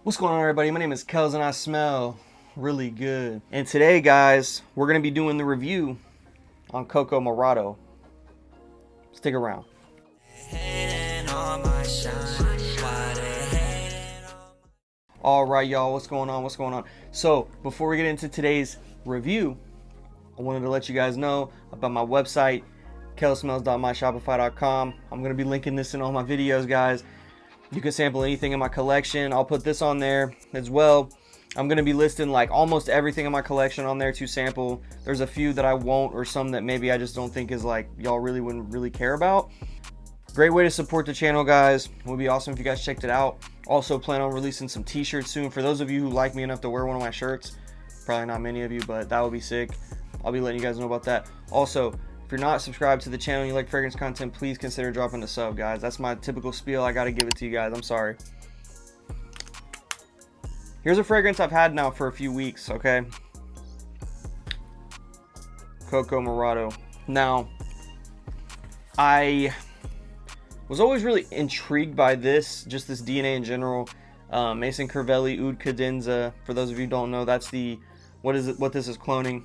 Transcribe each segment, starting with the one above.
What's going on, everybody? My name is Kells and I smell really good. And today, guys, we're going to be doing the review on Coco Morado. Stick around. Alright, y'all, what's going on? What's going on? So, before we get into today's review, I wanted to let you guys know about my website, kellsmells.myshopify.com. I'm going to be linking this in all my videos, guys. You can sample anything in my collection. I'll put this on there as well. I'm going to be listing like almost everything in my collection on there to sample. There's a few that I won't, or some that maybe I just don't think is like y'all wouldn't really care about. Great way to support the channel, guys. It would be awesome if you guys checked it out. Also plan on releasing some t-shirts soon. For those of you who like me enough to wear one of my shirts, probably not many of you, but that would be sick. I'll be letting you guys know about that. Also, if you're not subscribed to the channel and you like fragrance content, please consider dropping a sub, guys. That's my typical spiel. I gotta give it to you guys. I'm sorry. Here's a fragrance I've had now for a few weeks, okay? Coco Morado. Now, I was always really intrigued by this, just this DNA in general. Mason Cervelli Oud Cadenza. For those of you who don't know, that's the what this is cloning.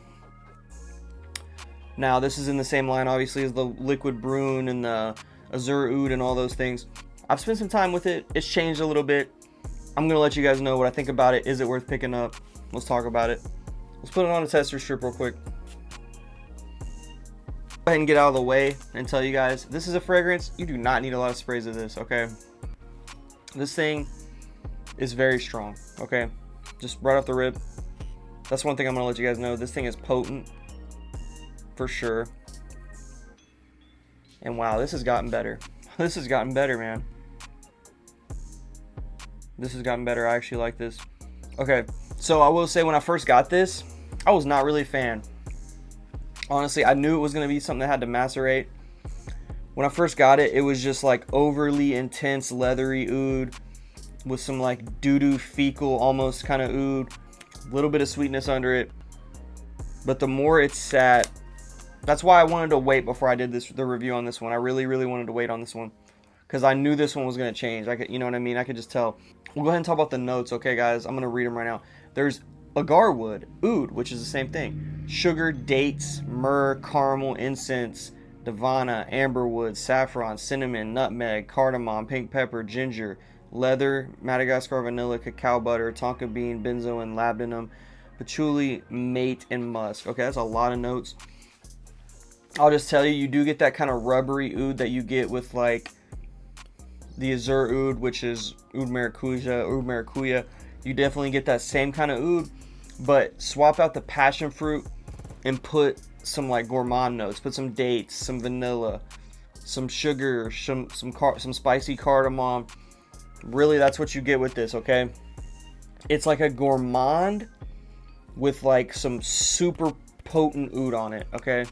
Now, this is in the same line, obviously, as the Liquid Brune and the Azure Oud and all those things. I've spent some time with it. It's changed a little bit. I'm going to let you guys know what I think about it. Is it worth picking up? Let's talk about it. Let's put it on a tester strip real quick. Go ahead and get out of the way and tell you guys, this is a fragrance. You do not need a lot of sprays of this, okay? This thing is very strong, okay? Just right off the rip. That's one thing I'm going to let you guys know. This thing is potent. For sure. And wow, this has gotten better. This has gotten better, man. This has gotten better. I actually like this. Okay, so I will say when I first got this, I was not really a fan. Honestly, I knew it was going to be something that had to macerate. When I first got it, it was just like overly intense leathery oud with some like doo-doo fecal almost kind of oud. A little bit of sweetness under it. But the more it sat, that's why I wanted to wait before I did the review on this one. I really wanted to wait on this one because I knew this one was going to change. You know what I mean? I could just tell. We'll go ahead and talk about the notes, okay, guys? I'm going to read them right now. There's agar wood, oud, which is the same thing. Sugar, dates, myrrh, caramel, incense, divana, amberwood, saffron, cinnamon, nutmeg, cardamom, pink pepper, ginger, leather, Madagascar vanilla, cacao butter, tonka bean, benzoin, labdanum, patchouli, mate, and musk. Okay, that's a lot of notes. I'll just tell you, you do get that kind of rubbery oud that you get with like the Azure Oud, which is oud maracuja. You definitely get that same kind of oud, but swap out the passion fruit and put some like gourmand notes. Put some dates, some vanilla, some sugar, some spicy cardamom. Really, that's what you get with this, okay? It's like a gourmand with like some super potent oud on it, okay?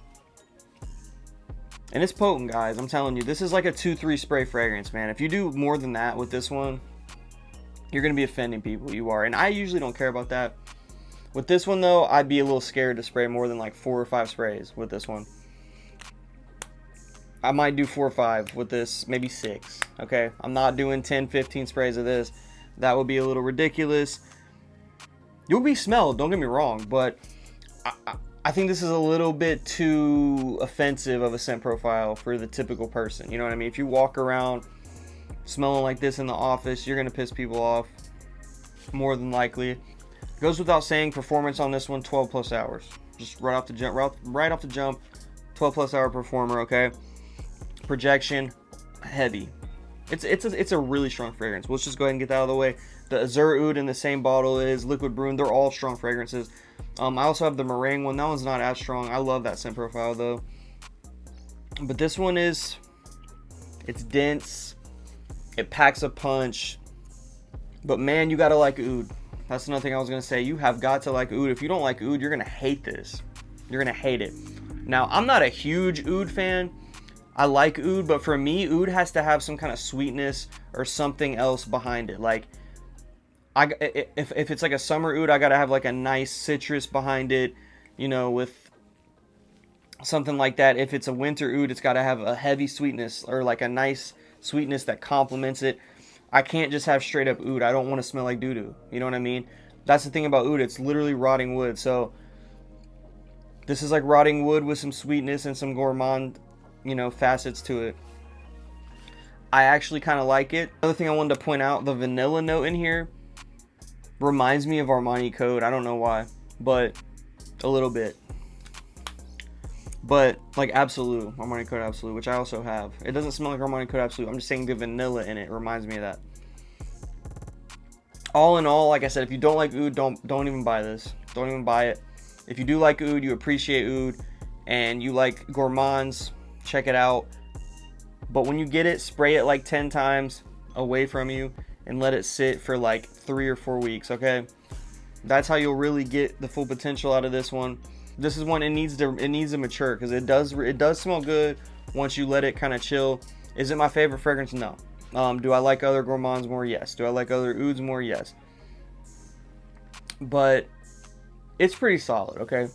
And it's potent, guys. I'm telling you, this is like a 2-3 spray fragrance, man. If you do more than that with this one, you're going to be offending people. You are. And I usually don't care about that. With this one, though, I'd be a little scared to spray more than like 4 or 5 sprays with this one. I might do 4 or 5 with this, maybe 6. Okay? I'm not doing 10, 15 sprays of this. That would be a little ridiculous. You'll be smelled, don't get me wrong, but I think this is a little bit too offensive of a scent profile for the typical person. You know what I mean? If you walk around smelling like this in the office, you're going to piss people off more than likely. It goes without saying, performance on this one, 12 plus hours. Just right off the jump, 12 plus hour performer, okay? Projection, heavy. It's a really strong fragrance. Let's just go ahead and get that out of the way. The Azure Oud in the same bottle is Liquid Brune. They're all strong fragrances. I also have the meringue one. That one's not as strong. I love that scent profile though. But this one it's dense. It packs a punch. But man, you gotta like oud. That's another thing I was gonna say. You have got to like oud. If you don't like oud, you're gonna hate this. You're gonna hate it. Now, I'm not a huge oud fan. I like oud, but for me, oud has to have some kind of sweetness or something else behind it. Like, if it's like a summer oud, I gotta have like a nice citrus behind it, you know, with something like that. If it's a winter oud, it's gotta have a heavy sweetness or like a nice sweetness that complements it. I can't just have straight up oud. I don't want to smell like doo-doo. You know what I mean? That's the thing about oud. It's literally rotting wood. So this is like rotting wood with some sweetness and some gourmand, you know, facets to it. I actually kind of like it. Another thing I wanted to point out, the vanilla note in here reminds me of Armani Code. I don't know why, but a little bit. But like Absolute, Armani Code Absolute, which I also have. It doesn't smell like Armani Code Absolute. I'm just saying the vanilla in it reminds me of that. All in all, like I said, if you don't like oud, don't even buy this. Don't even buy it. If you do like oud, you appreciate oud, and you like gourmands, check it out. But when you get it, spray it like 10 times away from you and let it sit for like 3 or 4 weeks, okay? That's how you'll really get the full potential out of this one. This is one, it needs to mature, because it does smell good once you let it kind of chill. Is it my favorite fragrance? No. Do I like other gourmands more? Yes. Do I like other ouds more? Yes. But it's pretty solid, okay?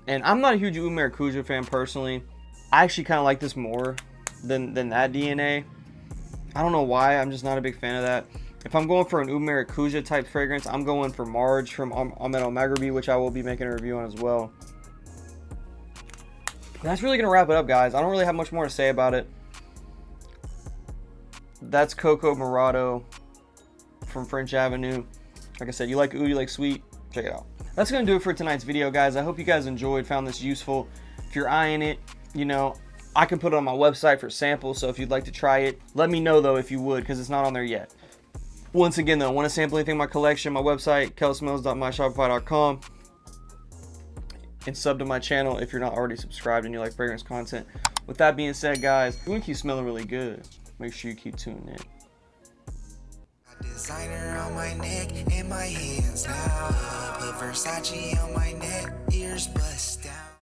And I'm not a huge Oud Maracuja fan personally. I actually kind of like this more than that DNA. I don't know why. I'm just not a big fan of that. If I'm going for an Oud Maracuja type fragrance, I'm going for Marge from Ahmed El Maghrabi, which I will be making a review on as well. That's really gonna wrap it up, guys. I don't really have much more to say about it. That's Coco Morado from French Avenue. Like I said, you like oud, you like sweet, check it out. That's gonna do it for tonight's video, guys. I hope you guys enjoyed, found this useful. If you're eyeing it, you know, I can put it on my website for samples, so if you'd like to try it, let me know though if you would, because it's not on there yet. Once again though, want to sample anything in my collection, my website, kellsmells.myshopify.com, and sub to my channel if you're not already subscribed and you like fragrance content. With that being said, guys, if you want to keep smelling really good, make sure you keep tuning in. Designer on my neck and my hands now. Put Versace on my neck.